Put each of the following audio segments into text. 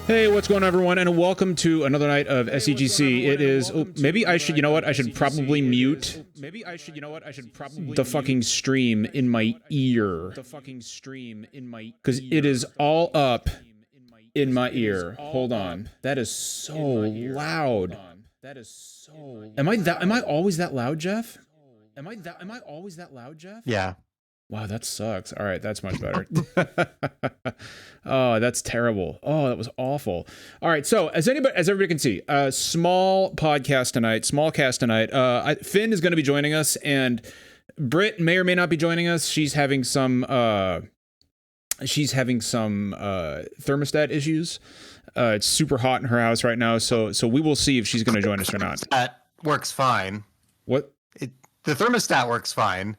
Hey, what's going on, everyone, and welcome to another night of SDGC. It is. Oh, maybe I should. You know what? I should probably mute. Maybe I should. You know what? I should probably the fucking stream in my ear. The fucking stream in my because it is all up in my ear. Hold on. That is so loud. That is so. Am I always that loud, Jeff? Am I always that loud, Jeff? Yeah. Wow, that sucks. All right, that's much better. Oh, that's terrible. Oh, that was awful. All right, so as everybody can see, small cast tonight. Finn is going to be joining us, and Britt may or may not be joining us. She's having some thermostat issues. It's super hot in her house right now, so we will see if she's going to join us or not. That works fine. What? The thermostat works fine.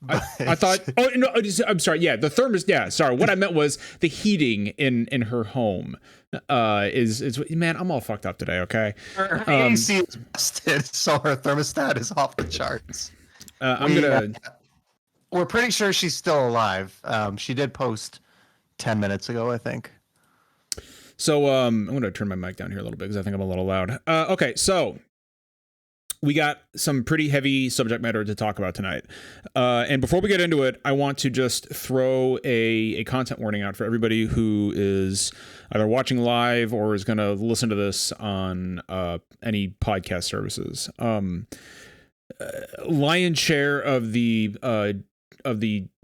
I thought. Oh no! I'm sorry. Yeah, the thermos. Yeah, sorry. What I meant was the heating in her home. Is man? I'm all fucked up today. Okay. Her AC is busted, so her thermostat is off the charts. We're pretty sure she's still alive. She did post 10 minutes ago, I think. So I'm going to turn my mic down here a little bit because I think I'm a little loud. Okay, so. We got some pretty heavy subject matter to talk about tonight. And before we get into it, I want to just throw a content warning out for everybody who is either watching live or is going to listen to this on any podcast services. Lion's share of the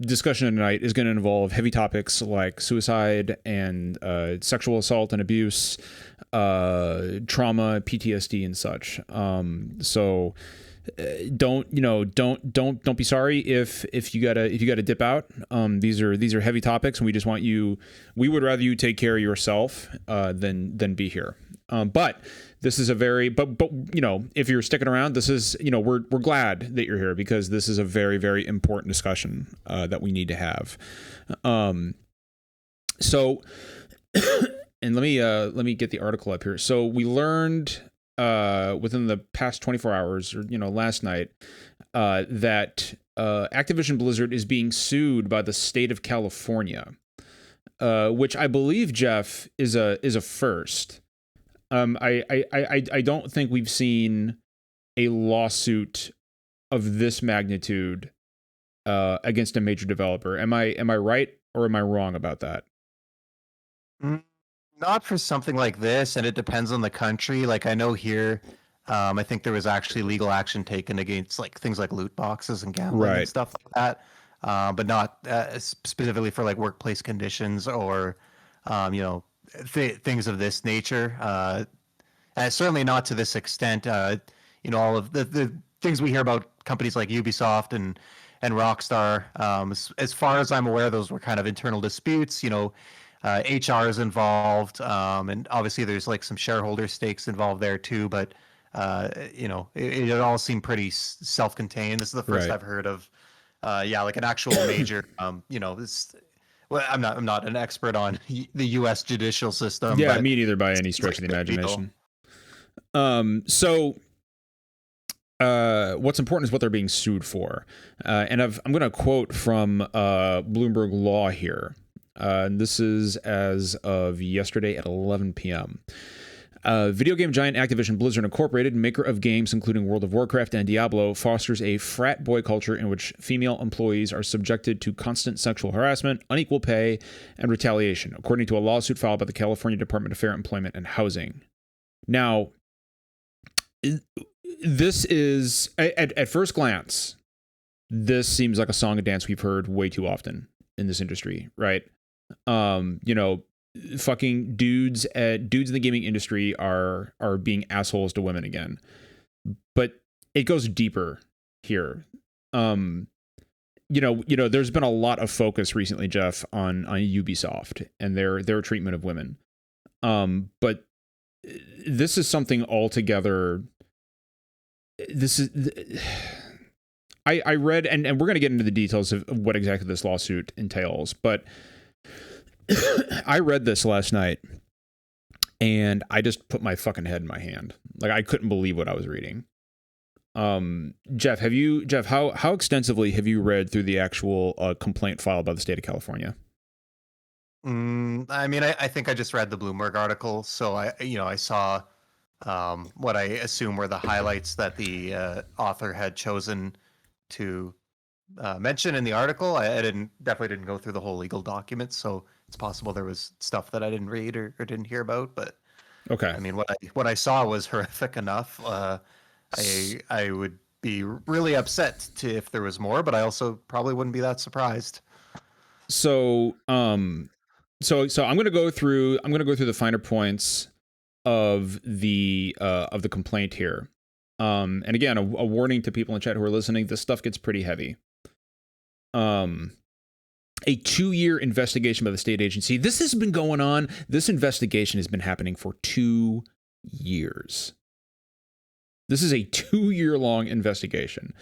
discussion tonight is going to involve heavy topics like suicide and sexual assault and abuse, trauma, PTSD, and such. So don't be sorry if you gotta dip out. These are heavy topics, and we would rather you take care of yourself than be here. But this is but if you're sticking around, this is, we're glad that you're here because this is a very, very important discussion that we need to have. So, and let me get the article up here. So we learned within the past 24 hours, or last night, that Activision Blizzard is being sued by the state of California, which I believe, Jeff, is a first. I don't think we've seen a lawsuit of this magnitude against a major developer. Am I right or am I wrong about that? Not for something like this, and it depends on the country. Like I know here, I think there was actually legal action taken against like things like loot boxes and gambling and stuff like that, but not specifically for like workplace conditions or things of this nature, and certainly not to this extent. All of the things we hear about companies like Ubisoft and Rockstar, as far as I'm aware, those were kind of internal disputes. HR is involved, and obviously there's like some shareholder stakes involved there too. But it all seemed pretty self-contained. This is the first I've heard of, like an actual major, this. Well, I'm not an expert on the U.S. judicial system. Yeah, me neither by any stretch of the imagination. So what's important is what they're being sued for. And I'm going to quote from Bloomberg Law here. This is as of yesterday at 11 p.m. Video game giant Activision Blizzard Incorporated, maker of games including World of Warcraft and Diablo, fosters a frat boy culture in which female employees are subjected to constant sexual harassment, unequal pay, and retaliation, according to a lawsuit filed by the California Department of Fair Employment and Housing. Now, this is, at first glance, this seems like a song and dance we've heard way too often in this industry, right? Fucking dudes in the gaming industry are being assholes to women again, but it goes deeper here. There's been a lot of focus recently, Jeff, on Ubisoft and their treatment of women. But this is something altogether. I read, and we're going to get into the details of what exactly this lawsuit entails, but I read this last night and I just put my fucking head in my hand. Like, I couldn't believe what I was reading. Jeff, how extensively have you read through the actual complaint filed by the state of California? I mean, I think I just read the Bloomberg article, so I saw what I assume were the highlights that the author had chosen to mention in the article. I definitely didn't go through the whole legal documents, so it's possible there was stuff that I didn't read or didn't hear about. But Okay, I mean, what I saw was horrific enough. I would be really upset if there was more, but I also probably wouldn't be that surprised. so so I'm going to go through the finer points of the complaint here. And again, a warning to people in chat who are listening: this stuff gets pretty heavy. A 2-year investigation by the state agency. This has been going on. This investigation has been happening for 2 years. This is a 2-year-long investigation.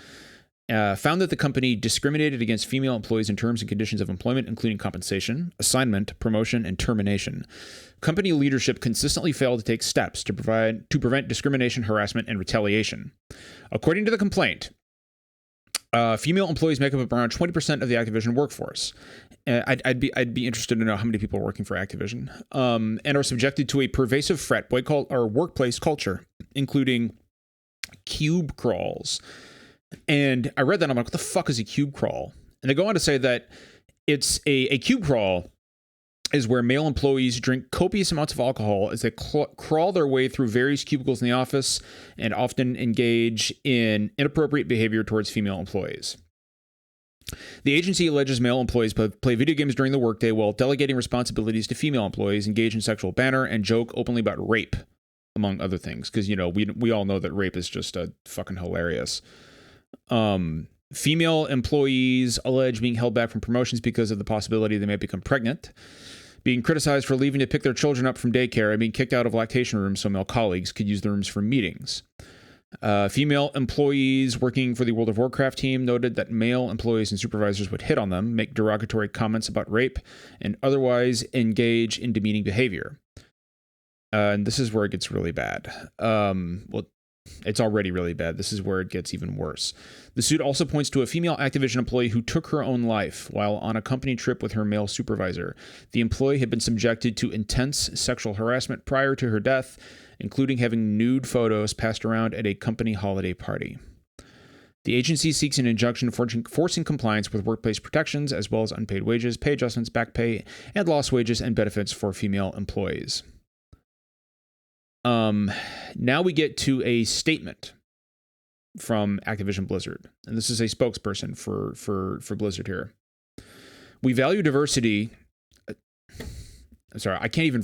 Found that the company discriminated against female employees in terms and conditions of employment, including compensation, assignment, promotion, and termination. Company leadership consistently failed to take steps to prevent discrimination, harassment, and retaliation. According to the complaint, female employees make up around 20% of the Activision workforce. I'd be interested to know how many people are working for Activision, and are subjected to a pervasive frat boy or workplace culture, including cube crawls. And I read that, and I'm like, what the fuck is a cube crawl? And they go on to say that it's a cube crawl is where male employees drink copious amounts of alcohol as they crawl their way through various cubicles in the office and often engage in inappropriate behavior towards female employees. The agency alleges male employees play video games during the workday while delegating responsibilities to female employees, engage in sexual banter, and joke openly about rape, among other things. Because, we all know that rape is just fucking hilarious. Female employees allege being held back from promotions because of the possibility they may become pregnant, being criticized for leaving to pick their children up from daycare, and being kicked out of lactation rooms so male colleagues could use the rooms for meetings. Female employees working for the World of Warcraft team noted that male employees and supervisors would hit on them, make derogatory comments about rape, and otherwise engage in demeaning behavior. And this is where it gets really bad. It's already really bad. This is where it gets even worse. The suit also points to a female Activision employee who took her own life while on a company trip with her male supervisor. The employee had been subjected to intense sexual harassment prior to her death, including having nude photos passed around at a company holiday party. The agency seeks an injunction forcing compliance with workplace protections, as well as unpaid wages, pay adjustments, back pay, and lost wages and benefits for female employees. Now we get to a statement from Activision Blizzard, and this is a spokesperson for Blizzard here. We value diversity. I'm sorry, I can't even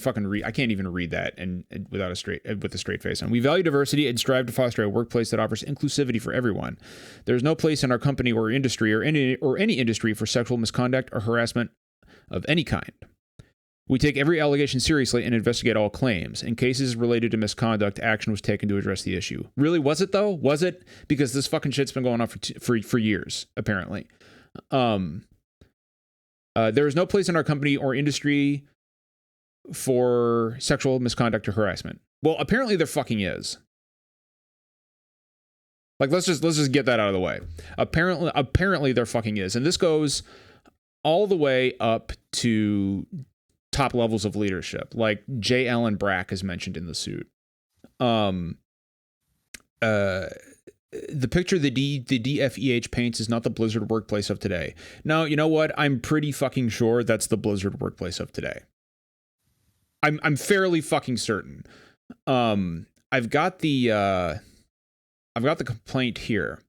read that and with a straight face on. We value diversity and strive to foster a workplace that offers inclusivity for everyone. There's no place in our company or industry or any industry for sexual misconduct or harassment of any kind. We take every allegation seriously and investigate all claims. In cases related to misconduct, action was taken to address the issue. Really, was it though? Was it? Because this fucking shit's been going on for years, apparently. There is no place in our company or industry for sexual misconduct or harassment. Well, apparently there fucking is. Like, let's just get that out of the way. Apparently there fucking is, and this goes all the way up to top levels of leadership, like J. Allen Brack is mentioned in the suit. The picture the DFEH paints is not the Blizzard workplace of today. No, you know what? I'm pretty fucking sure that's the Blizzard workplace of today. I'm fairly fucking certain. I've got the complaint here.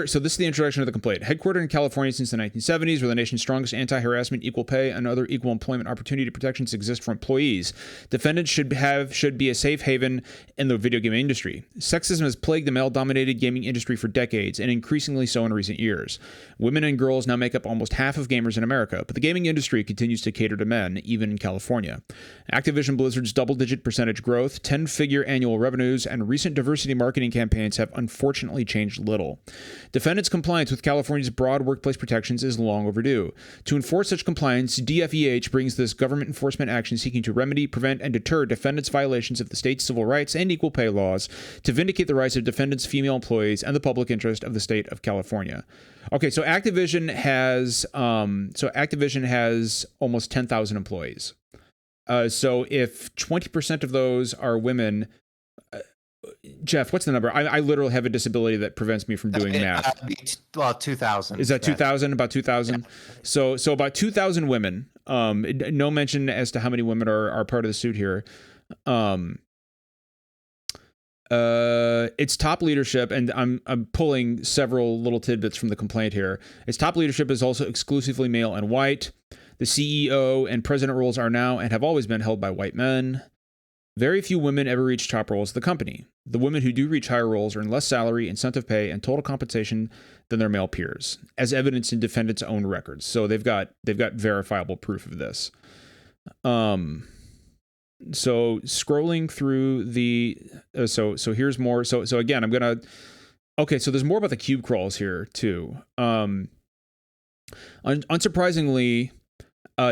So this is the introduction of the complaint. Headquartered in California since the 1970s, where the nation's strongest anti-harassment, equal pay, and other equal employment opportunity protections exist for employees, defendants should be a safe haven in the video game industry. Sexism has plagued the male-dominated gaming industry for decades, and increasingly so in recent years. Women and girls now make up almost half of gamers in America, but the gaming industry continues to cater to men, even in California. Activision Blizzard's double-digit percentage growth, 10-figure annual revenues, and recent diversity marketing campaigns have unfortunately changed little. Defendants' compliance with California's broad workplace protections is long overdue. To enforce such compliance, DFEH brings this government enforcement action seeking to remedy, prevent, and deter defendants' violations of the state's civil rights and equal pay laws to vindicate the rights of defendants' female employees and the public interest of the state of California. Okay, so Activision has almost 10,000 employees. So if 20% of those are women, Jeff, what's the number? I literally have a disability that prevents me from doing math. Well, 2,000. Is that 2,000? About 2,000? Yeah. So about 2,000 women. No mention as to how many women are part of the suit here. Its top leadership, and I'm pulling several little tidbits from the complaint here. Its top leadership is also exclusively male and white. The CEO and president roles are now and have always been held by white men. Very few women ever reach top roles of the company. The women who do reach higher roles earn less salary, incentive pay, and total compensation than their male peers, as evidenced in defendants' own records. So they've got verifiable proof of this. So scrolling through the so here's more. So again, I'm gonna. Okay, so there's more about the cube crawls here too. Unsurprisingly.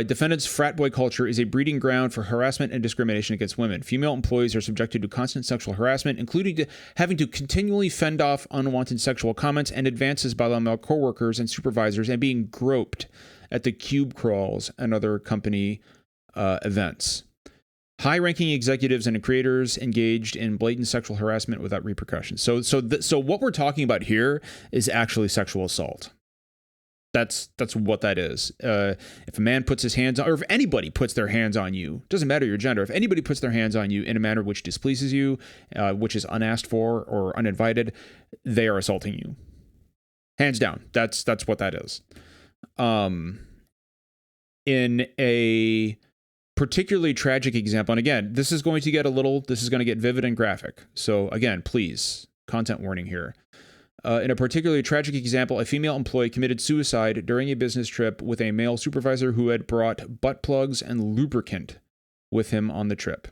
Defendants' frat boy culture is a breeding ground for harassment and discrimination against women. Female employees are subjected to constant sexual harassment, including having to continually fend off unwanted sexual comments and advances by their male coworkers and supervisors, and being groped at the cube crawls and other company events. High-ranking executives and creators engaged in blatant sexual harassment without repercussions. So what we're talking about here is actually sexual assault. That's what that is. If a man puts his hands on, or if anybody puts their hands on you, doesn't matter your gender, if anybody puts their hands on you in a manner which displeases you, which is unasked for or uninvited, they are assaulting you. Hands down. That's what that is. In a particularly tragic example, and again, this is going to get vivid and graphic. So again, please, content warning here. In a particularly tragic example, a female employee committed suicide during a business trip with a male supervisor who had brought butt plugs and lubricant with him on the trip.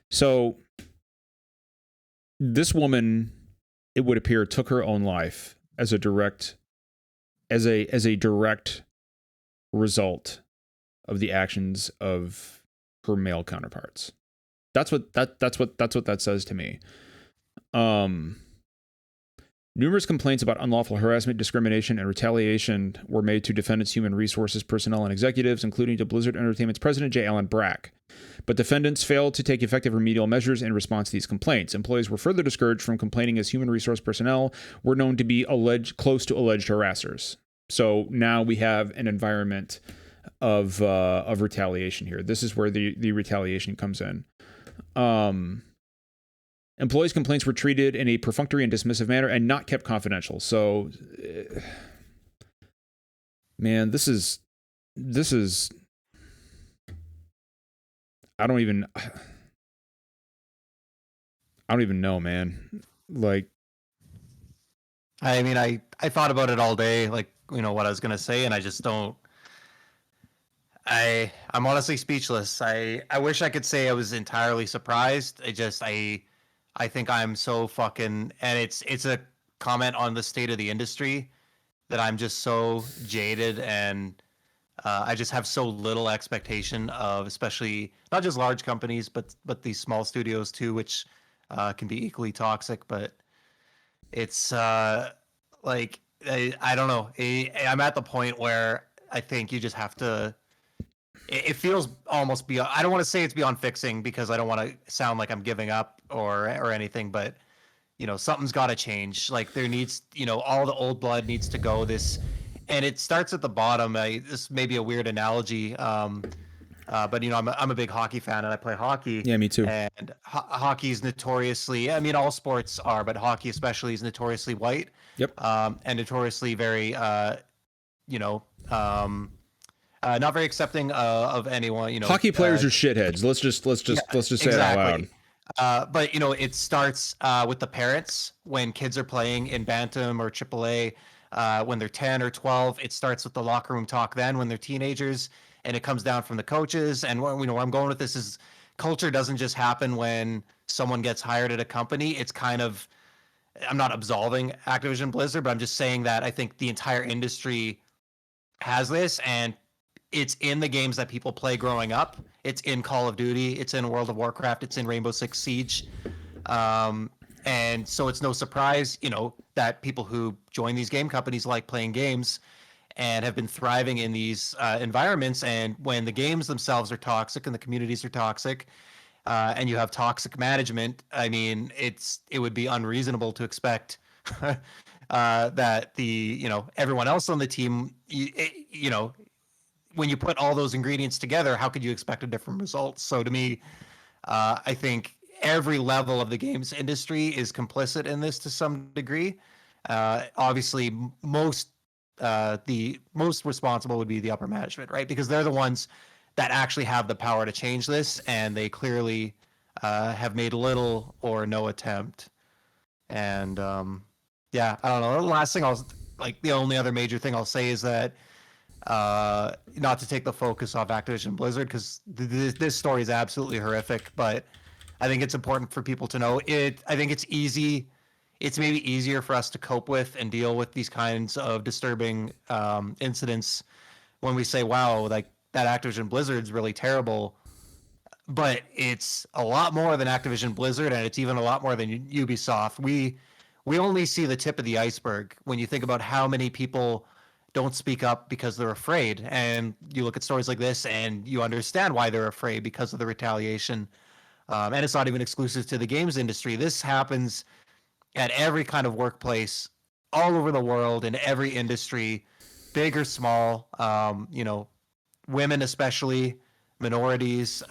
So, this woman, it would appear, took her own life as a direct result of the actions of her male counterparts. That's what that says to me. Numerous complaints about unlawful harassment, discrimination, and retaliation were made to defendants' human resources personnel and executives, including to Blizzard Entertainment's president, J. Allen Brack. But defendants failed to take effective remedial measures in response to these complaints. Employees were further discouraged from complaining as human resource personnel were known to be close to alleged harassers. So now we have an environment of retaliation here. This is where the retaliation comes in. Employees' complaints were treated in a perfunctory and dismissive manner and not kept confidential. So, man, this is. I don't even know, man. Like, I mean, I thought about it all day, like, what I was gonna say, and I just don't. I'm honestly speechless. I wish I could say I was entirely surprised. I think I'm so fucking, and it's a comment on the state of the industry that I'm just so jaded, and I just have so little expectation of, especially not just large companies, but these small studios too, which can be equally toxic. But it's like I don't know. I'm at the point where I think you just have to. It feels almost beyond. I don't want to say it's beyond fixing because I don't want to sound like I'm giving up or anything, but something's got to change. Like there needs, all the old blood needs to go. And it starts at the bottom. This may be a weird analogy, but I'm a big hockey fan and I play hockey. Yeah, me too. And hockey is notoriously, I mean, all sports are, but hockey especially is notoriously white. Yep. And notoriously very, not very accepting of anyone. Hockey players are shitheads. Let's just say exactly. It out loud. But it starts with the parents when kids are playing in Bantam or AAA. When they're 10 or 12, it starts with the locker room talk. Then when they're teenagers, and it comes down from the coaches. And where I'm going with this is culture doesn't just happen when someone gets hired at a company. It's kind of, I'm not absolving Activision Blizzard, but I'm just saying that I think the entire industry has this, and it's in the games that people play growing up. It's in Call of Duty, it's in World of Warcraft, it's in Rainbow Six Siege. And so it's no surprise, that people who join these game companies like playing games and have been thriving in these environments. And when the games themselves are toxic and the communities are toxic, and you have toxic management, I mean, it would be unreasonable to expect that everyone else on the team, when you put all those ingredients together, how could you expect a different result? So to me, I think every level of the games industry is complicit in this to some degree. Obviously, the most responsible would be the upper management, right? Because they're the ones that actually have the power to change this, and they clearly have made little or no attempt. And yeah, I don't know. The last thing the only other major thing I'll say is that, not to take the focus off Activision Blizzard, because this story is absolutely horrific, but I think it's important for people to know I think it's maybe easier for us to cope with and deal with these kinds of disturbing incidents when we say, wow, like that Activision Blizzard's really terrible. But it's a lot more than Activision Blizzard, and it's even a lot more than Ubisoft. We only see the tip of the iceberg when you think about how many people don't speak up because they're afraid. And you look at stories like this and you understand why they're afraid, because of the retaliation. And it's not even exclusive to the games industry. This happens at every kind of workplace all over the world, in every industry, big or small, women especially, minorities,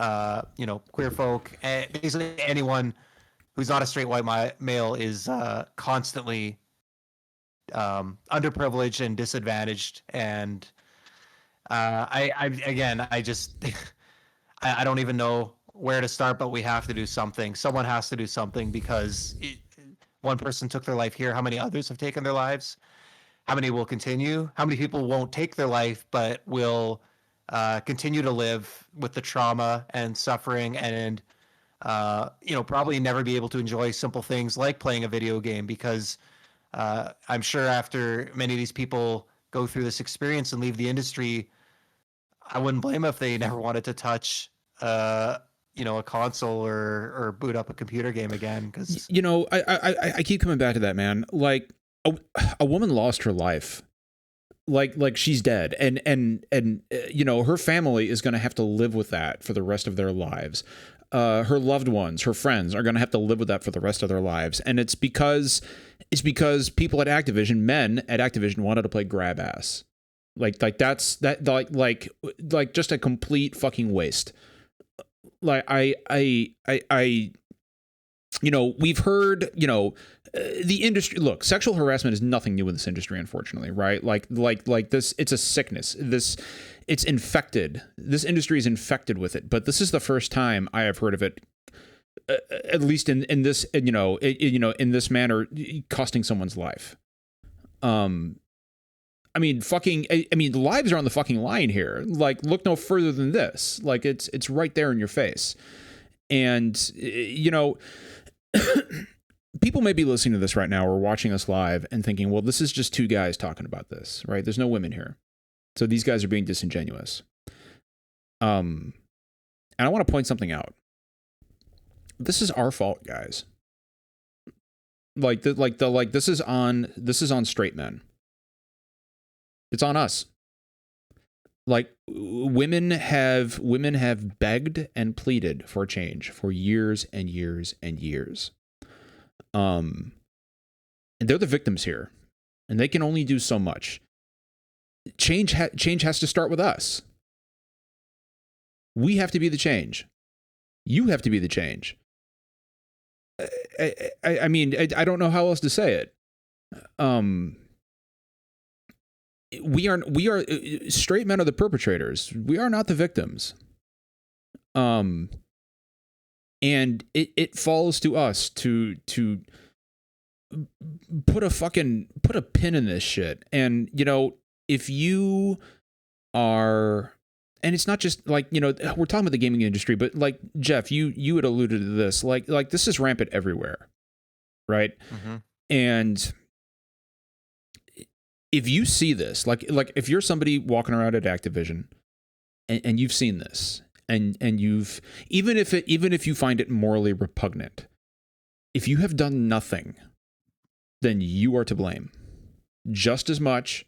queer folk, basically anyone who's not a straight white male is constantly underprivileged and disadvantaged. And I just I don't even know where to start, but we have to do something. Someone has to do something, because one person took their life here. How many others have taken their lives? How many will continue? How many people won't take their life but will continue to live with the trauma and suffering, and probably never be able to enjoy simple things like playing a video game? Because I'm sure after many of these people go through this experience and leave the industry, I wouldn't blame them if they never wanted to touch a console or boot up a computer game again. Because I keep coming back to that, man. Like a woman lost her life, like she's dead, and her family is going to have to live with that for the rest of their lives. Her loved ones, her friends, are going to have to live with that for the rest of their lives, and it's because people at Activision, men at Activision, wanted to play grab ass. Like just a complete fucking waste. Like we've heard, the industry, look, sexual harassment is nothing new in this industry, unfortunately, right? Like this, it's a sickness. It's infected. This industry is infected with it, but this is the first time I have heard of it, at least in this, in this manner, costing someone's life. The lives are on the fucking line here. Like, look no further than this. Like, it's right there in your face. And, people may be listening to this right now or watching us live and thinking, well, this is just two guys talking about this, right? There's no women here. So these guys are being disingenuous. And I want to point something out. This is our fault, guys. This is on straight men. It's on us. Like, women have begged and pleaded for change for years and years and years. And they're the victims here, and they can only do so much. Change has to start with us. We have to be the change. You have to be the change. I don't know how else to say it. We are straight men are the perpetrators. We are not the victims. And it falls to us to put a pin in this shit. And if you are and it's not just like, you know, we're talking about the gaming industry, but like Jeff, you had alluded to this, like this is rampant everywhere, right? Mm-hmm. And if you see this, like if you're somebody walking around at Activision and you've seen this, and you've, even if you find it morally repugnant, if you have done nothing, then you are to blame just as much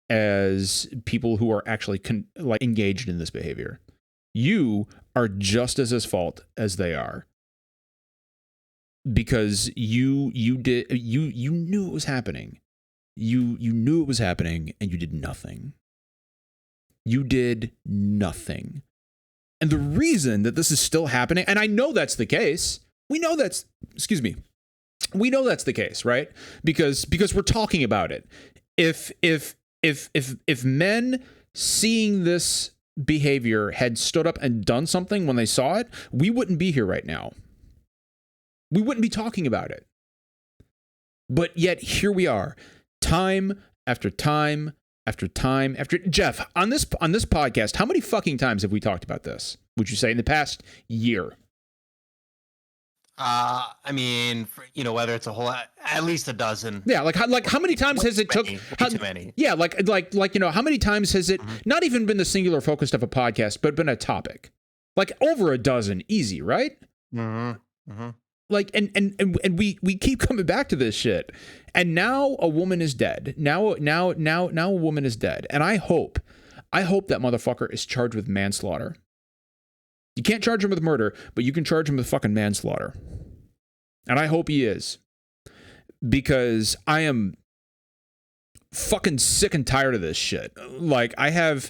as people who are actually like engaged in this behavior. You are just as fault as they are, because you knew it was happening. You knew it was happening, and you did nothing. You did nothing. And the reason that this is still happening, and I know that's the case, we know that's the case, right? Because we're talking about it. If men seeing this behavior had stood up and done something when they saw it, we wouldn't be here right now. We wouldn't be talking about it. But yet here we are, time after time after time after. Jeff, on this podcast, how many fucking times have we talked about this, would you say, in the past year? I mean, you know, whether it's a whole, at least a dozen. Yeah, like how many times has it took? Too many. Yeah, like you know, how many times has it not even been the singular focus of a podcast, but been a topic? Like over a dozen, easy, right? Mm-hmm. Mm-hmm. Like and we keep coming back to this shit. And now a woman is dead. Now a woman is dead. And I hope that motherfucker is charged with manslaughter. You can't charge him with murder, but you can charge him with fucking manslaughter. And I hope he is. Because I am fucking sick and tired of this shit. Like I have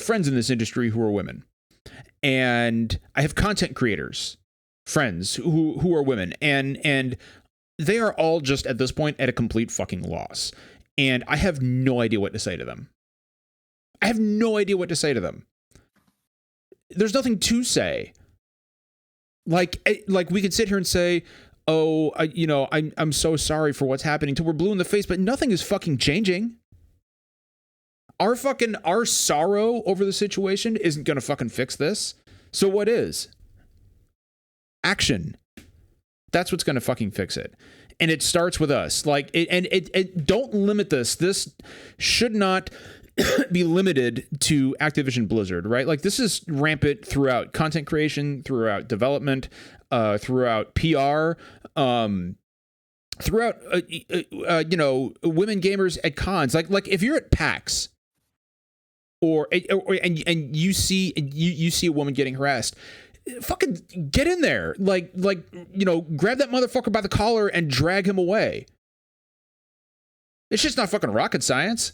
friends in this industry who are women. And I have content creators, friends who are women, and they are all just at this point at a complete fucking loss. And I have no idea what to say to them. There's nothing to say. Like we could sit here and say, oh, I'm so sorry for what's happening, till we're blue in the face, but nothing is fucking changing. Our sorrow over the situation isn't going to fucking fix this. So what is? Action. That's what's going to fucking fix it. And it starts with us. Like, it don't limit this. This should not be limited to Activision Blizzard, right? Like, this is rampant throughout content creation, throughout development, throughout PR, throughout, women gamers at cons. Like if you're at PAX, and you see a woman getting harassed, fucking get in there, like grab that motherfucker by the collar and drag him away. It's just not fucking rocket science.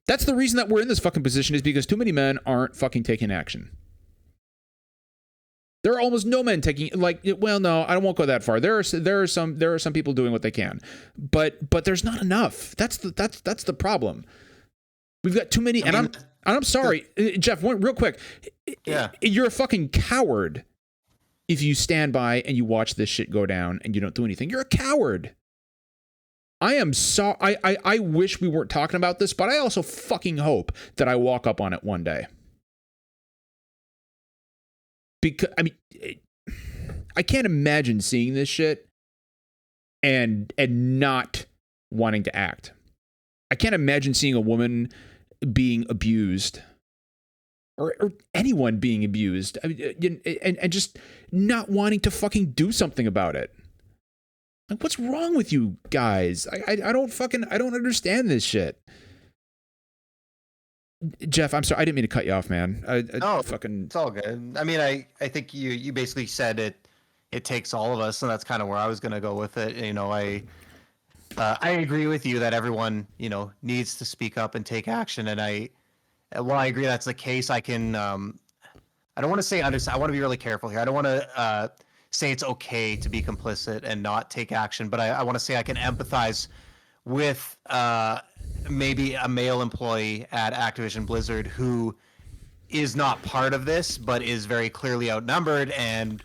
That's the reason that we're in this fucking position, is because too many men aren't fucking taking action. There are almost no men taking, well, no, I won't go that far. There are some people doing what they can, but there's not enough. That's the problem. We've got too many, and I'm sorry, Jeff. Real quick, yeah, you're a fucking coward if you stand by and you watch this shit go down and you don't do anything. You're a coward. I am I wish we weren't talking about this, but I also fucking hope that I walk up on it one day. Because, I mean, I can't imagine seeing this shit and not wanting to act. I can't imagine seeing a woman being abused, or anyone being abused, and just not wanting to fucking do something about it. Like, what's wrong with you guys? I don't understand this shit. Jeff, I'm sorry, I didn't mean to cut you off, man. It's all good. I mean, I think you basically said it takes all of us, and that's kind of where I was going to go with it. You know, I agree with you that everyone, needs to speak up and take action. And while I agree that's the case, I can, I don't want to say understand. I want to be really careful here. I don't want to say it's okay to be complicit and not take action, but I want to say I can empathize with maybe a male employee at Activision Blizzard who is not part of this, but is very clearly outnumbered. And,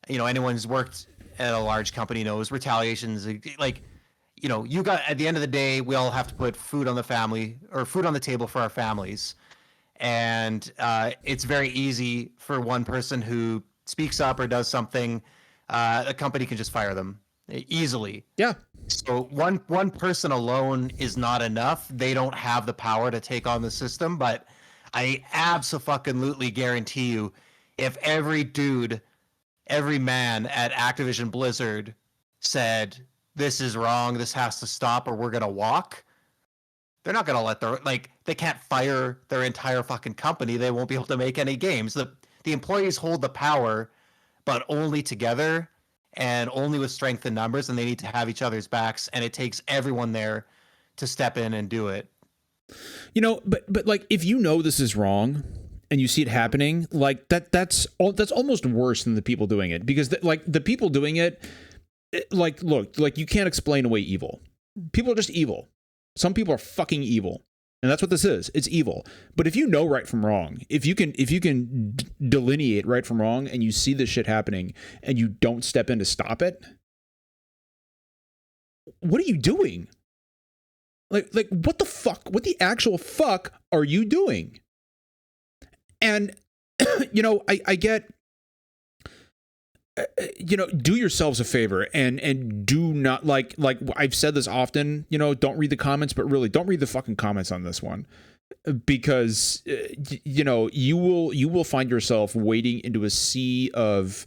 anyone who's worked at a large company knows retaliations, you got, at the end of the day, we all have to put food on the table for our families. and it's very easy for one person who speaks up or does something, a company can just fire them easily. Yeah. So one person alone is not enough. They don't have the power to take on the system, but I absolutely guarantee you, if every dude, every man at Activision Blizzard said, this is wrong, this has to stop, or we're going to walk, they're not going to let they can't fire their entire fucking company. They won't be able to make any games. The employees hold the power, but only together and only with strength in numbers, and they need to have each other's backs, and it takes everyone there to step in and do it. You know, but like, if you know this is wrong and you see it happening, like that's almost worse than the people doing it, because the people doing it, like, look, like, you can't explain away evil. People are just evil. Some people are fucking evil, and that's what this is. It's evil. But if you know right from wrong, if you can delineate right from wrong, and you see this shit happening and you don't step in to stop it, what are you doing? Like what the fuck? What the actual fuck are you doing? And you know, I get, you know, do yourselves a favor and do not, like I've said this often, you know, don't read the comments, but really don't read the fucking comments on this one, because you know, you will find yourself wading into a sea of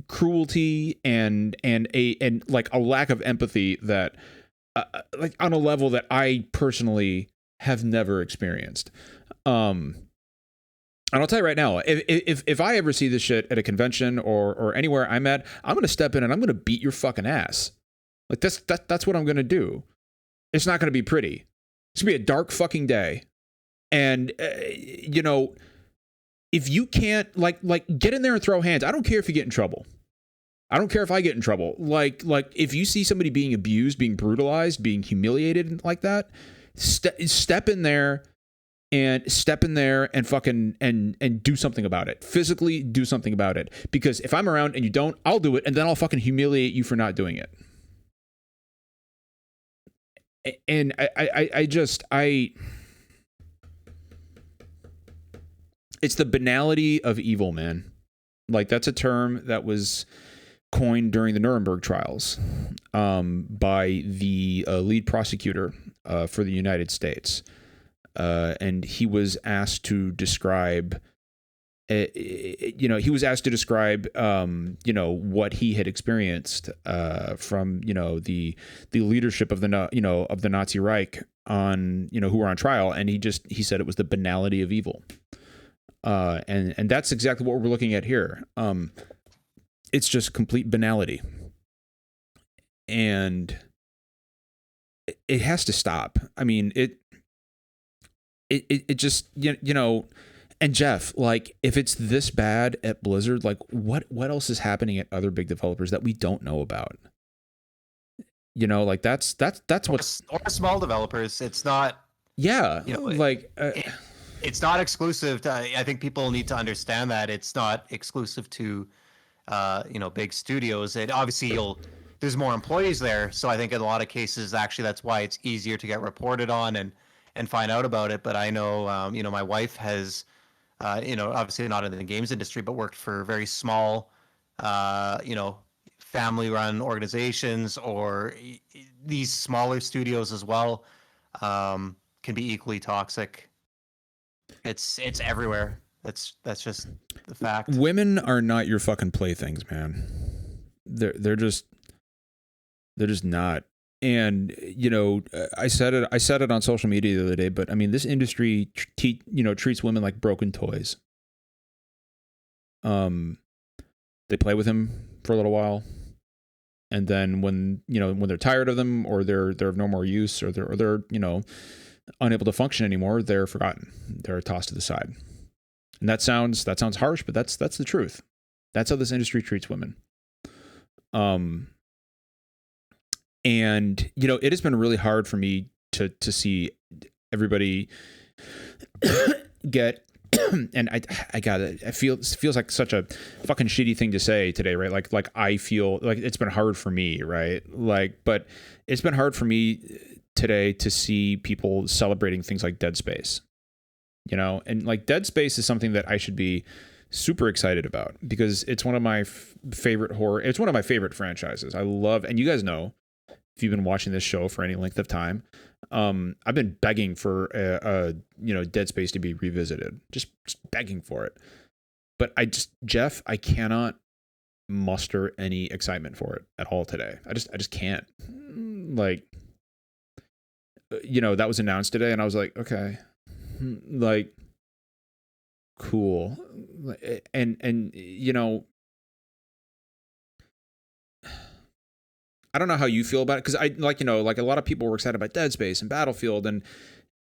cruelty and like a lack of empathy that like on a level that I personally have never experienced. And I'll tell you right now, if I ever see this shit at a convention or anywhere I'm at, I'm going to step in and I'm going to beat your fucking ass. Like, that's what I'm going to do. It's not going to be pretty. It's going to be a dark fucking day. And, you know, if you can't, like, get in there and throw hands. I don't care if you get in trouble. I don't care if I get in trouble. Like if you see somebody being abused, being brutalized, being humiliated like that, step in there and fucking and do something about it. Physically do something about it. Because if I'm around and you don't, I'll do it, and then I'll fucking humiliate you for not doing it. And it's the banality of evil, man. Like, that's a term that was coined during the Nuremberg trials by the lead prosecutor for the United States. And he was asked to describe, what he had experienced from, the leadership of the Nazi Reich on, who were on trial. And he said it was the banality of evil. And that's exactly what we're looking at here. It's just complete banality. And it has to stop. I mean, it just, and Jeff, like, if it's this bad at Blizzard, like, what else is happening at other big developers that we don't know about? Like, that's what's, or small developers. It's not, it's not exclusive to, I think people need to understand that it's not exclusive to, big studios. And obviously there's more employees there. So I think in a lot of cases, actually, that's why it's easier to get reported on and find out about it. But I know, my wife has, obviously not in the games industry, but worked for very small, family-run organizations, or these smaller studios as well, can be equally toxic. It's everywhere. That's just the fact. Women are not your fucking playthings, man. They're just not. And, I said it on social media the other day, but I mean, this industry, treats women like broken toys. They play with them for a little while. And then when they're tired of them, or they're of no more use, or they're unable to function anymore, they're forgotten. They're tossed to the side. And that sounds harsh, but that's the truth. That's how this industry treats women. And, it has been really hard for me to see everybody get, and I got it. It feels like such a fucking shitty thing to say today, right? Like I feel like it's been hard for me, right? But it's been hard for me today to see people celebrating things like Dead Space. you know, and like Dead Space is something that I should be super excited about because it's one of my favorite horror. It's one of my favorite franchises. I love, and you guys know if you've been watching this show for any length of time, I've been begging for Dead Space to be revisited, just begging for it. But Jeff, I cannot muster any excitement for it at all today. I just can't. Like, that was announced today, and I was like, okay, like, cool, and I don't know how you feel about it because I like a lot of people were excited about Dead Space and Battlefield and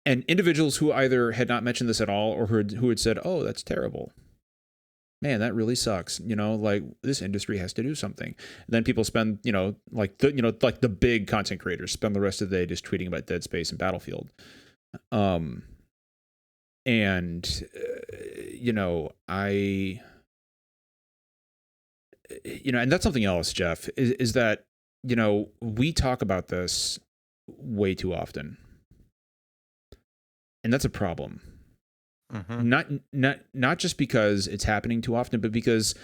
individuals who either had not mentioned this at all or who had said, oh, that's terrible. Man, that really sucks. Like this industry has to do something. And then people spend, like the big content creators spend the rest of the day just tweeting about Dead Space and Battlefield. And and that's something else, Jeff, is that, we talk about this way too often. And that's a problem. Mm-hmm. Not just because it's happening too often, but because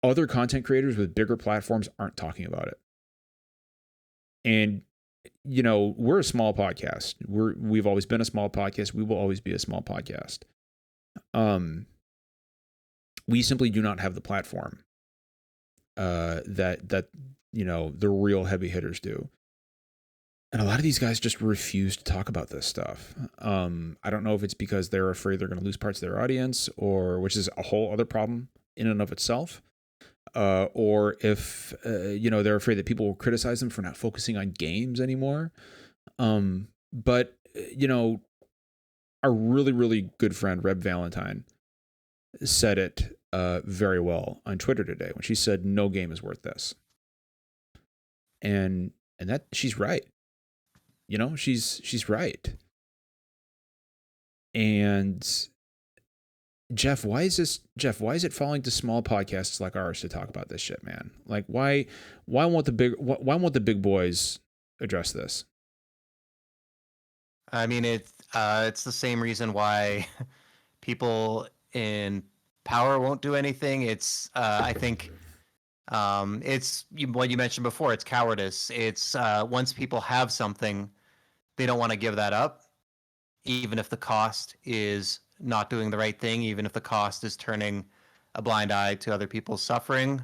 other content creators with bigger platforms aren't talking about it. And we're a small podcast. We've always been a small podcast. We will always be a small podcast. We simply do not have the platform that the real heavy hitters do. And a lot of these guys just refuse to talk about this stuff. I don't know if it's because they're afraid they're going to lose parts of their audience, or which is a whole other problem in and of itself, or if they're afraid that people will criticize them for not focusing on games anymore. But our really, really good friend Reb Valentine said it very well on Twitter today when she said, "No game is worth this," and that she's right. She's right. And Jeff, why is it falling to small podcasts like ours to talk about this shit, man? Like why won't the big boys address this? I mean, it's the same reason why people in power won't do anything. It's I think it's what you mentioned before. It's cowardice. It's once people have something, they don't want to give that up, even if the cost is not doing the right thing, even if the cost is turning a blind eye to other people's suffering.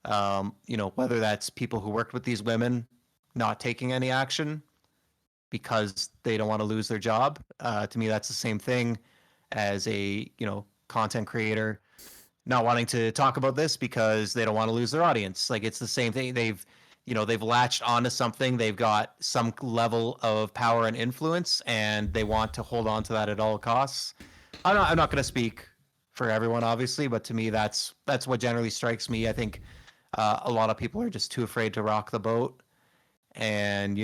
Whether that's people who worked with these women not taking any action because they don't want to lose their job. To me, that's the same thing as a content creator not wanting to talk about this because they don't want to lose their audience. Like it's the same thing. They've latched onto something. They've got some level of power and influence, and they want to hold on to that at all costs. I'm not going to speak for everyone, obviously, but to me, that's what generally strikes me. I think a lot of people are just too afraid to rock the boat, and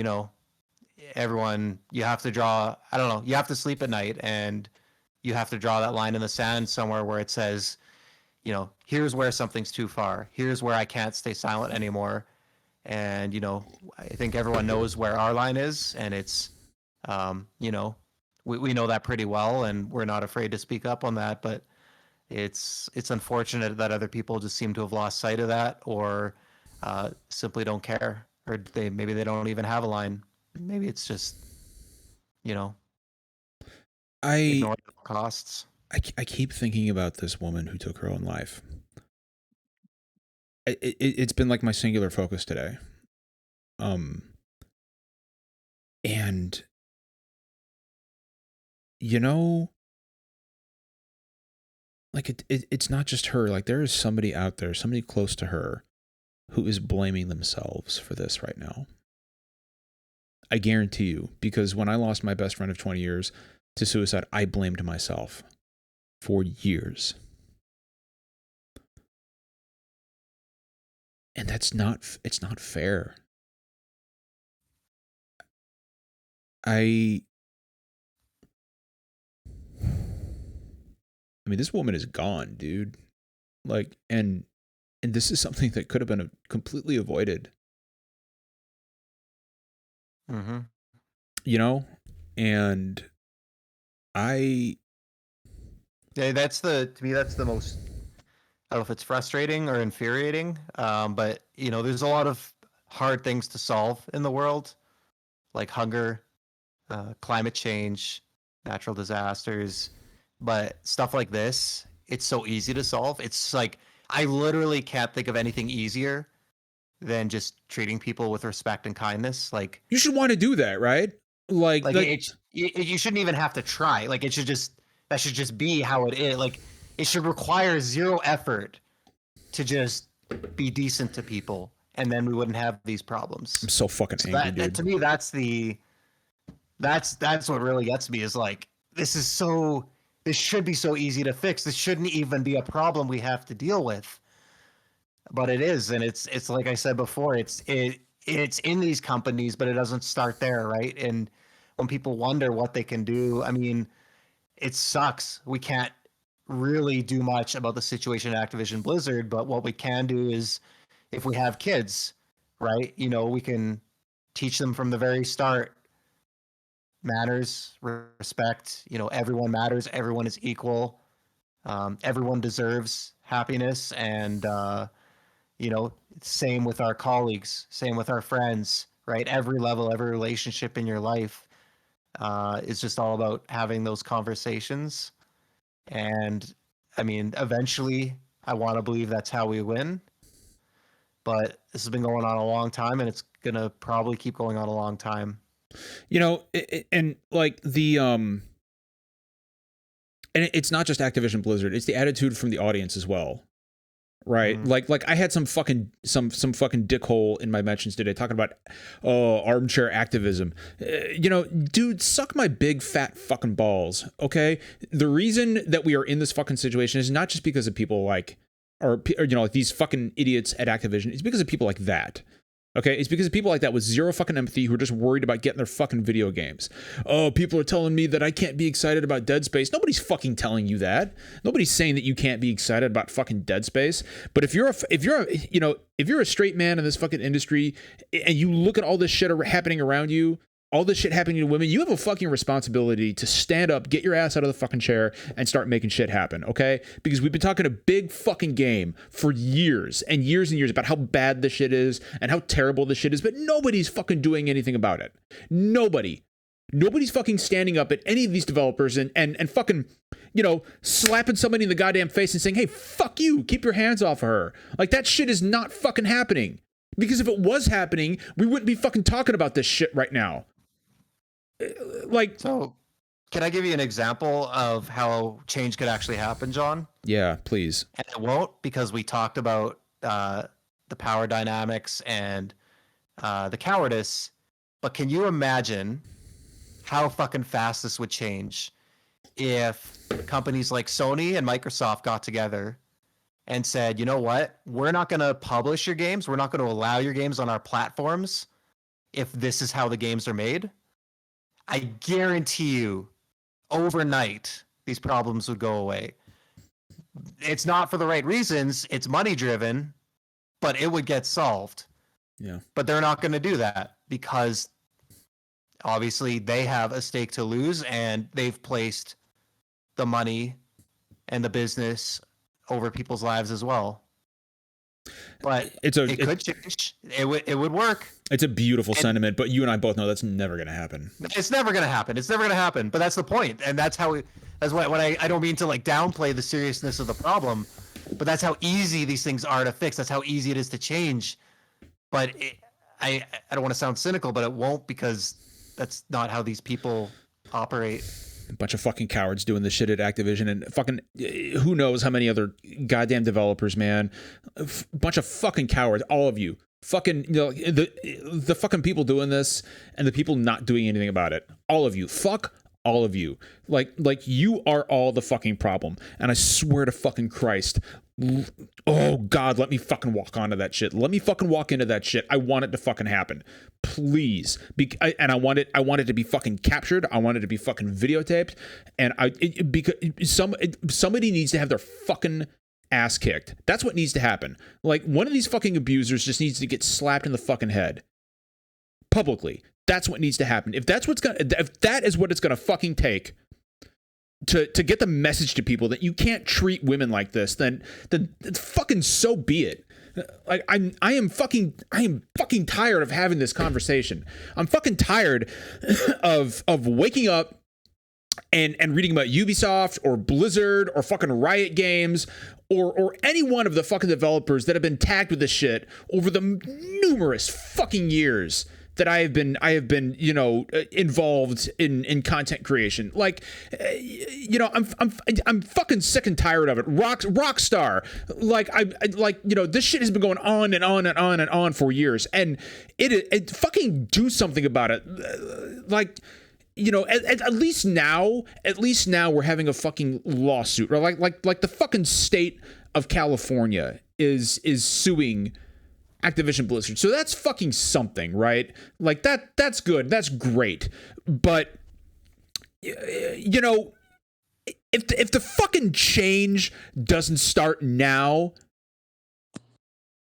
everyone, you have to draw. I don't know. You have to sleep at night, and you have to draw that line in the sand somewhere where it says, here's where something's too far. Here's where I can't stay silent anymore. And, I think everyone knows where our line is. And it's, we know that pretty well, and we're not afraid to speak up on that. But it's unfortunate that other people just seem to have lost sight of that, or simply don't care, or maybe they don't even have a line. Maybe it's just, ignore the costs. I keep thinking about this woman who took her own life. It's been like my singular focus today. And like it's not just her. Like there is somebody out there, somebody close to her, who is blaming themselves for this right now. I guarantee you, because when I lost my best friend of 20 years to suicide, I blamed myself for years. And it's not fair. I mean, this woman is gone, dude. Like, and this is something that could have been completely avoided. Mm-hmm. And I Yeah, to me that's the most, I don't know if it's frustrating or infuriating, but there's a lot of hard things to solve in the world, like hunger, climate change, natural disasters, but stuff like this, it's so easy to solve. It's like I literally can't think of anything easier than just treating people with respect and kindness. You should want to do that, right? You shouldn't even have to try. Like that should just be how it is. Like it should require zero effort to just be decent to people, and then we wouldn't have these problems. I'm so fucking angry, dude. To me, that's what really gets me, is like, this should be so easy to fix. This shouldn't even be a problem we have to deal with, but it is. And it's like I said before, it's in these companies, but it doesn't start there, right? And when people wonder what they can do, I mean, it sucks. We can't really do much about the situation at Activision Blizzard, but what we can do is, if we have kids, right, we can teach them from the very start, manners, respect, everyone matters, everyone is equal, everyone deserves happiness, and same with our colleagues, same with our friends, right? Every level, every relationship in your life is just all about having those conversations. And I mean, eventually I want to believe that's how we win, but this has been going on a long time, and it's going to probably keep going on a long time. And like and it's not just Activision Blizzard, it's the attitude from the audience as well. Right. Mm-hmm. Like I had some fucking dickhole in my mentions today talking about, armchair activism. Dude, suck my big fat fucking balls. Okay. The reason that we are in this fucking situation is not just because of people like these fucking idiots at Activision. It's because of people like that. Okay, it's because of people like that with zero fucking empathy who are just worried about getting their fucking video games. Oh, people are telling me that I can't be excited about Dead Space. Nobody's fucking telling you that. Nobody's saying that you can't be excited about fucking Dead Space. But if you're a straight man in this fucking industry and you look at all this shit happening around you, all this shit happening to women, you have a fucking responsibility to stand up, get your ass out of the fucking chair, and start making shit happen, okay? Because we've been talking a big fucking game for years and years and years about how bad this shit is and how terrible this shit is, but nobody's fucking doing anything about it. Nobody's fucking standing up at any of these developers and fucking, slapping somebody in the goddamn face and saying, hey, fuck you, keep your hands off of her. Like, that shit is not fucking happening. Because if it was happening, we wouldn't be fucking talking about this shit right now. So can I give you an example of how change could actually happen, John? Yeah, please. And it won't, because we talked about the power dynamics and the cowardice, but can you imagine how fucking fast this would change if companies like Sony and Microsoft got together and said, you know what, we're not going to publish your games, we're not going to allow your games on our platforms if this is how the games are made? I guarantee you, overnight, these problems would go away. It's not for the right reasons. It's money driven, but it would get solved. Yeah. But they're not going to do that because obviously they have a stake to lose, and they've placed the money and the business over people's lives as well. But it could change. It would work. It's a beautiful sentiment, but you and I both know that's never going to happen. It's never going to happen. But that's the point, and that's how. That's why when I don't mean to like downplay the seriousness of the problem, but that's how easy these things are to fix. That's how easy it is to change. But I don't want to sound cynical, but it won't, because that's not how these people operate. A bunch of fucking cowards doing this shit at Activision, and fucking who knows how many other goddamn developers, man. A bunch of fucking cowards, all of you. Fucking, the fucking people doing this and the people not doing anything about it. All of you. Fuck all of you. Like you are all the fucking problem. And I swear to fucking Christ, oh God, let me fucking walk onto that shit. Let me fucking walk into that shit. I want it to fucking happen. Please. And I want it to be fucking captured. I want it to be fucking videotaped. And because somebody needs to have their fucking ass kicked. That's what needs to happen. Like, one of these fucking abusers just needs to get slapped in the fucking head. Publicly. That's what needs to happen. If that is what it's gonna fucking take, to get the message to people that you can't treat women like this, then fucking so be it. Like I am fucking tired of having this conversation. I'm fucking tired of waking up and reading about Ubisoft or Blizzard or fucking Riot Games or any one of the fucking developers that have been tagged with this shit over the numerous fucking years that I have been, you know, involved in content creation. Like, you know, I'm fucking sick and tired of it. Rockstar, like I like, you know, this shit has been going on and on and on and on for years, and it fucking do something about it. Like, you know, at least now we're having a fucking lawsuit, or like the fucking state of California is suing Activision Blizzard. So that's fucking something, right? Like that's good. That's great. But you know, if the fucking change doesn't start now,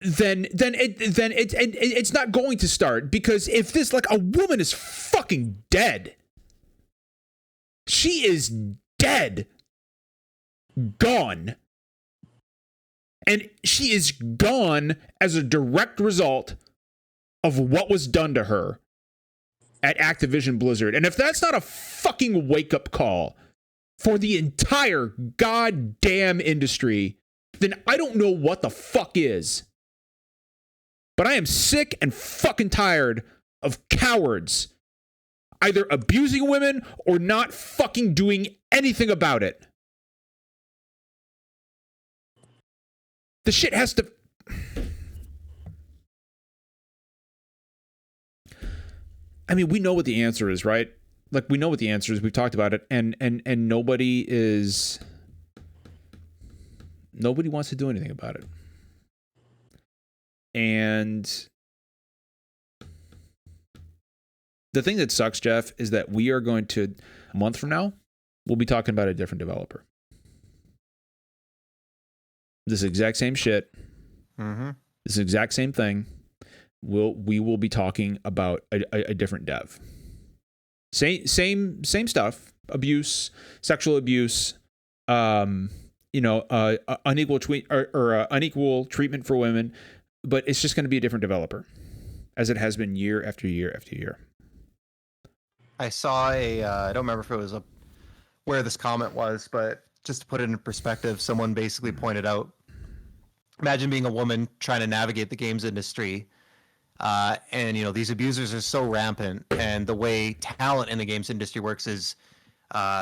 then it's not going to start, because if this, like, a woman is fucking dead. She is dead. Gone. And she is gone as a direct result of what was done to her at Activision Blizzard. And if that's not a fucking wake-up call for the entire goddamn industry, then I don't know what the fuck is. But I am sick and fucking tired of cowards either abusing women or not fucking doing anything about it. The shit has to... I mean, we know what the answer is, right? Like, we know what the answer is. We've talked about it, and nobody wants to do anything about it. And the thing that sucks, Jeff, is that we are going to, a month from now, we'll be talking about a different developer. This exact same shit. Mm-hmm. This exact same thing. We will be talking about a different dev. Same stuff. Abuse, sexual abuse, you know, unequal unequal treatment for women, but it's just going to be a different developer, as it has been year after year after year. I saw I don't remember if it was where this comment was, but just to put it in perspective, someone basically pointed out, imagine being a woman trying to navigate the games industry, and, you know, these abusers are so rampant, and the way talent in the games industry works is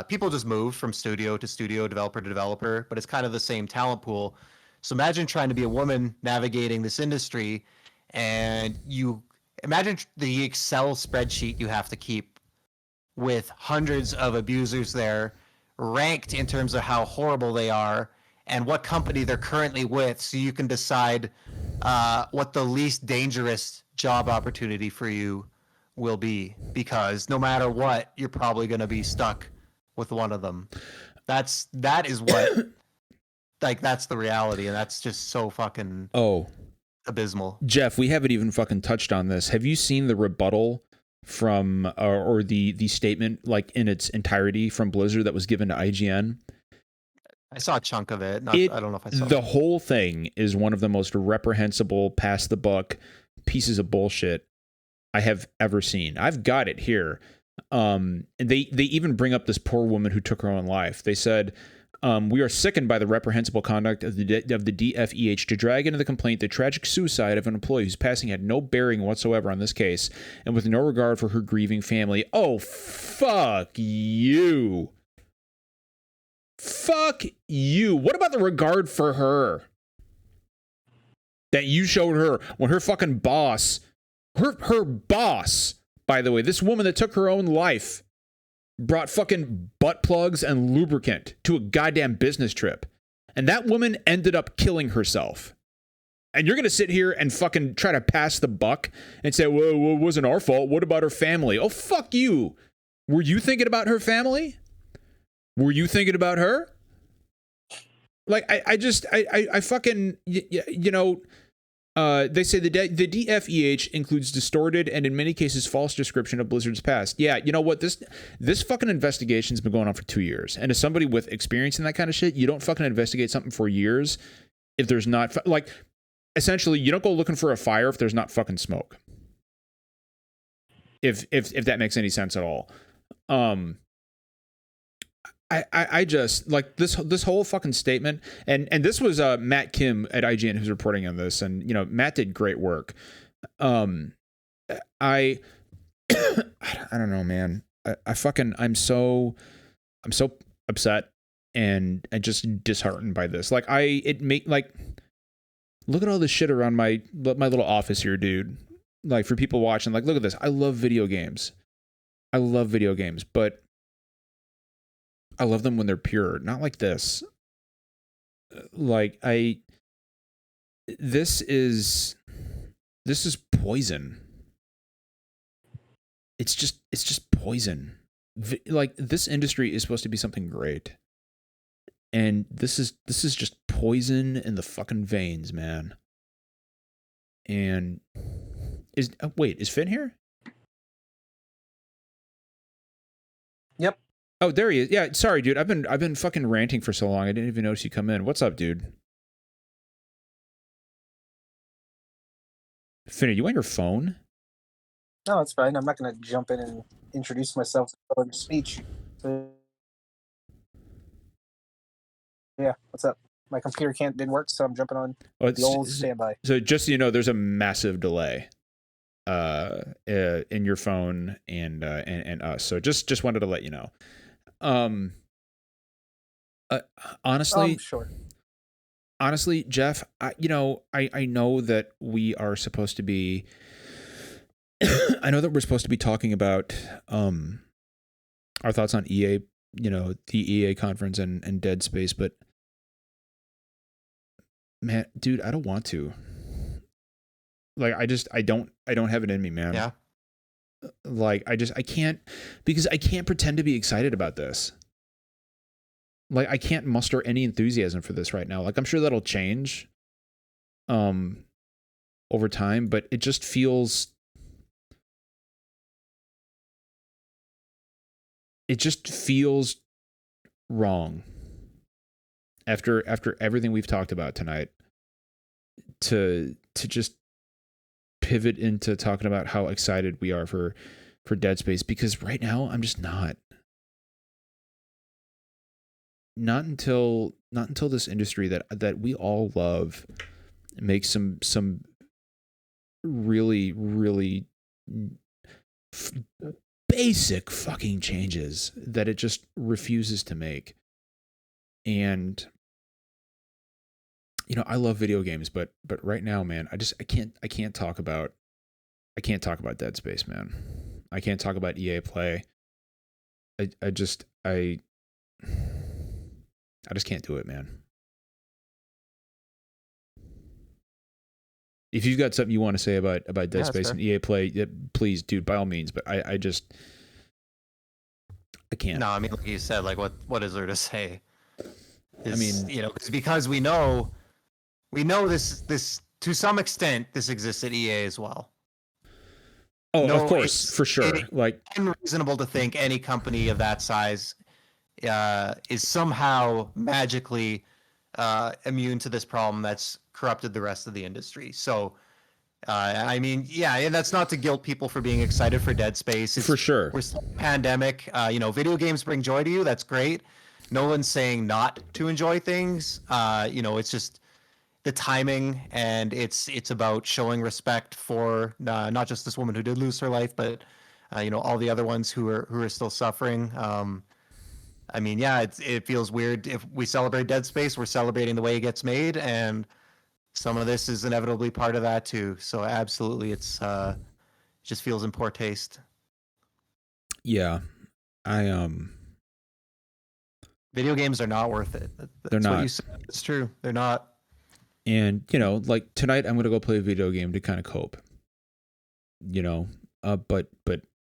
people just move from studio to studio, developer to developer, but it's kind of the same talent pool. So imagine trying to be a woman navigating this industry, and you imagine the Excel spreadsheet you have to keep with hundreds of abusers there, ranked in terms of how horrible they are and what company they're currently with, so you can decide what the least dangerous job opportunity for you will be, because no matter what, you're probably going to be stuck with one of them. That is what like, that's the reality, and that's just so fucking abysmal. Jeff, we haven't even fucking touched on this. Have you seen the rebuttal from or the statement, like, in its entirety from Blizzard that was given to IGN? I saw a chunk of it. I don't know if I saw the whole thing is one of the most reprehensible, pass the buck pieces of bullshit I have ever seen. I've got it here. And they even bring up this poor woman who took her own life. They said, we are sickened by the reprehensible conduct of the DFEH to drag into the complaint the tragic suicide of an employee whose passing had no bearing whatsoever on this case, and with no regard for her grieving family. Oh, fuck you. Fuck you. What about the regard for her that you showed her when her fucking boss, her boss, by the way, this woman that took her own life, brought fucking butt plugs and lubricant to a goddamn business trip, and that woman ended up killing herself? And you're gonna sit here and fucking try to pass the buck and say, well, it wasn't our fault. What about her family? Oh, fuck you. Were you thinking about her family? Were you thinking about her? Like, I fucking, you know, They say the DFEH includes distorted and in many cases false description of Blizzard's past. Yeah, you know what? This fucking investigation's been going on for 2 years. And as somebody with experience in that kind of shit, you don't fucking investigate something for years if there's not like essentially you don't go looking for a fire if there's not fucking smoke. If that makes any sense at all. I just like this whole fucking statement, and this was Matt Kim at IGN who's reporting on this, and you know Matt did great work. I don't know, man. I'm so upset and just disheartened by this. Like look at all this shit around my little office here, dude. Like for people watching, like look at this. I love video games, but I love them when they're pure, not like this. Like this is poison. It's just poison. Like this industry is supposed to be something great. And this is just poison in the fucking veins, man. And is Finn here? Yep. Oh, there he is. Yeah, sorry, dude. I've been fucking ranting for so long. I didn't even notice you come in. What's up, dude? Finn, are you on your phone? No, it's fine. I'm not going to jump in and introduce myself in speech. So, yeah, what's up? My computer didn't work, so I'm jumping on the old standby. So just so you know, there's a massive delay in your phone and us. So just wanted to let you know. Honestly, sure. Honestly, Jeff, I know that we are supposed to be I know that we're supposed to be talking about our thoughts on EA, the EA conference and Dead Space, but man, dude, I don't want to. Like I don't have it in me, man. Yeah. Like I can't, because I can't pretend to be excited about this. Like I can't muster any enthusiasm for this right now. Like I'm sure that'll change over time, but it just feels wrong after everything we've talked about tonight to just pivot into talking about how excited we are for Dead Space, because right now I'm just not until this industry that we all love makes some really really basic fucking changes that it just refuses to make. And I love video games, but right now, man, I can't talk about Dead Space, man. I can't talk about EA Play. I just can't do it, man. If you've got something you want to say about Dead Space and EA Play, please, dude, by all means. But I can't. No, I mean, like you said, like what is there to say? Because we know this to some extent this exists at EA as well. Oh, no, of course, for sure. Like unreasonable to think any company of that size is somehow magically immune to this problem that's corrupted the rest of the industry. So, I mean, yeah, and that's not to guilt people for being excited for Dead Space. For sure. We're still in a pandemic. Video games bring joy to you. That's great. No one's saying not to enjoy things. It's just the timing, and it's about showing respect for not just this woman who did lose her life, but all the other ones who are still suffering. I mean, yeah, it feels weird. If we celebrate Dead Space, we're celebrating the way it gets made, and some of this is inevitably part of that too. So absolutely, it just feels in poor taste. Yeah, video games are not worth it. They're not. What you said. It's true. They're not. And like tonight, I'm gonna go play a video game to kind of cope. But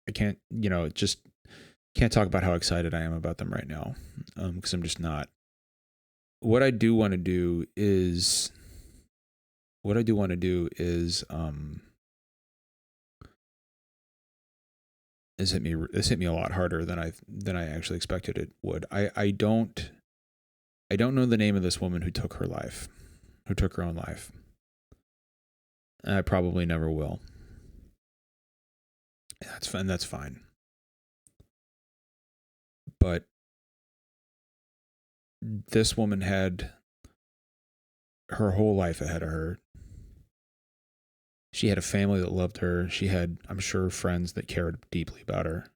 I can't. Just can't talk about how excited I am about them right now, because I'm just not. What I do want to do is what I do want to do is hit me a lot harder than I actually expected it would. I don't know the name of this woman who took her own life. And I probably never will. That's fine. But this woman had her whole life ahead of her. She had a family that loved her. She had, I'm sure, friends that cared deeply about her.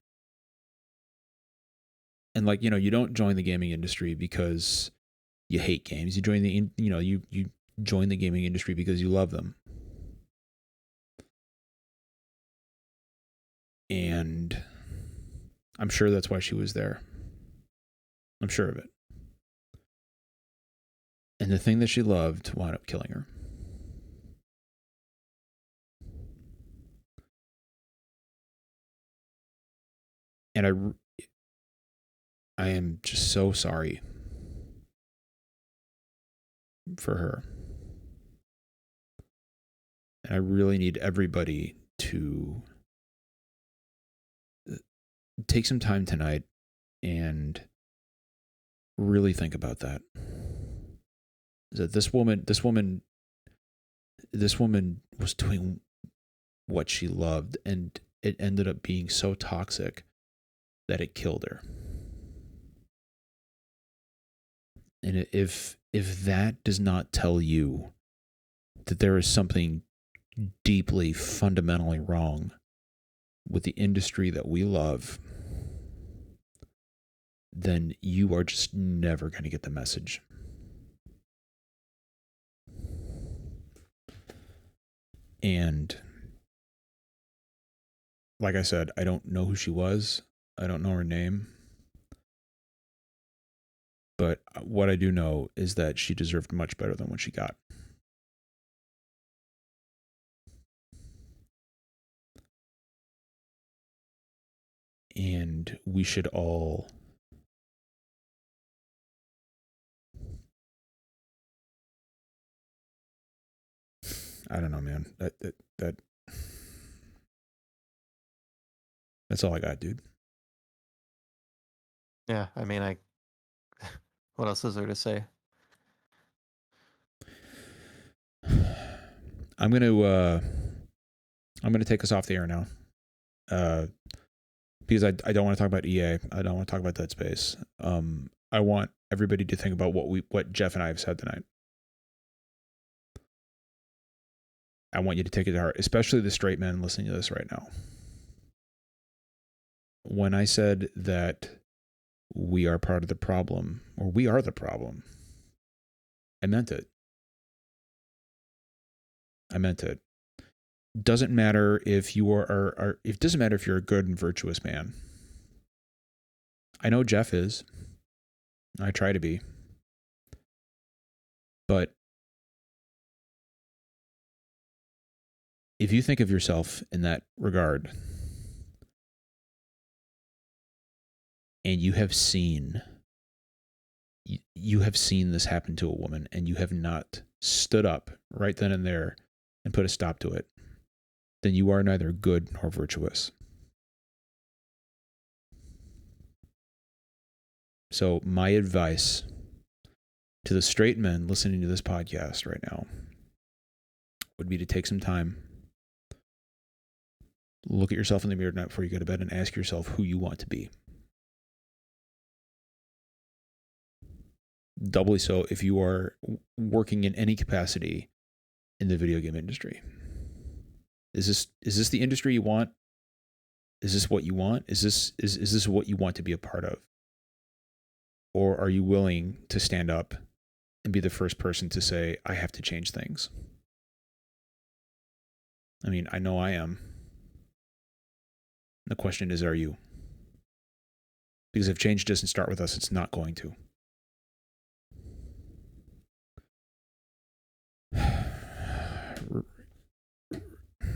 And like, you don't join the gaming industry because you hate games. You join you join the gaming industry because you love them. And I'm sure that's why she was there. I'm sure of it. And the thing that she loved wound up killing her. And I am just so sorry for her. And I really need everybody to take some time tonight and really think about that. That this woman was doing what she loved, and it ended up being so toxic that it killed her. And if that does not tell you that there is something deeply, fundamentally wrong with the industry that we love, then you are just never going to get the message. And like I said, I don't know who she was. I don't know her name. But what I do know is that she deserved much better than what she got. And we should all I don't know, man. That's all I got, dude. Yeah, I mean, what else is there to say? I'm gonna take us off the air now, because I don't want to talk about EA. I don't want to talk about Dead Space. I want everybody to think about what Jeff and I have said tonight. I want you to take it to heart, especially the straight men listening to this right now. When I said that we are part of the problem, or we are the problem, I meant it. I meant it. Doesn't matter if you are it doesn't matter if you're a good and virtuous man. I know Jeff is. I try to be. But if you think of yourself in that regard, and you have seen this happen to a woman, and you have not stood up right then and there and put a stop to it, then you are neither good nor virtuous. So my advice to the straight men listening to this podcast right now would be to take some time, look at yourself in the mirror tonight before you go to bed, and ask yourself who you want to be. Doubly so if you are working in any capacity in the video game industry. Is this the industry you want? Is this what you want? Is this what you want to be a part of? Or are you willing to stand up and be the first person to say, I have to change things? I mean, I know I am. The question is, are you? Because if change doesn't start with us, it's not going to.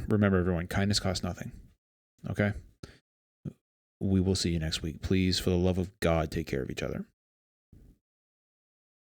Remember, everyone, kindness costs nothing. Okay? We will see you next week. Please, for the love of God, take care of each other.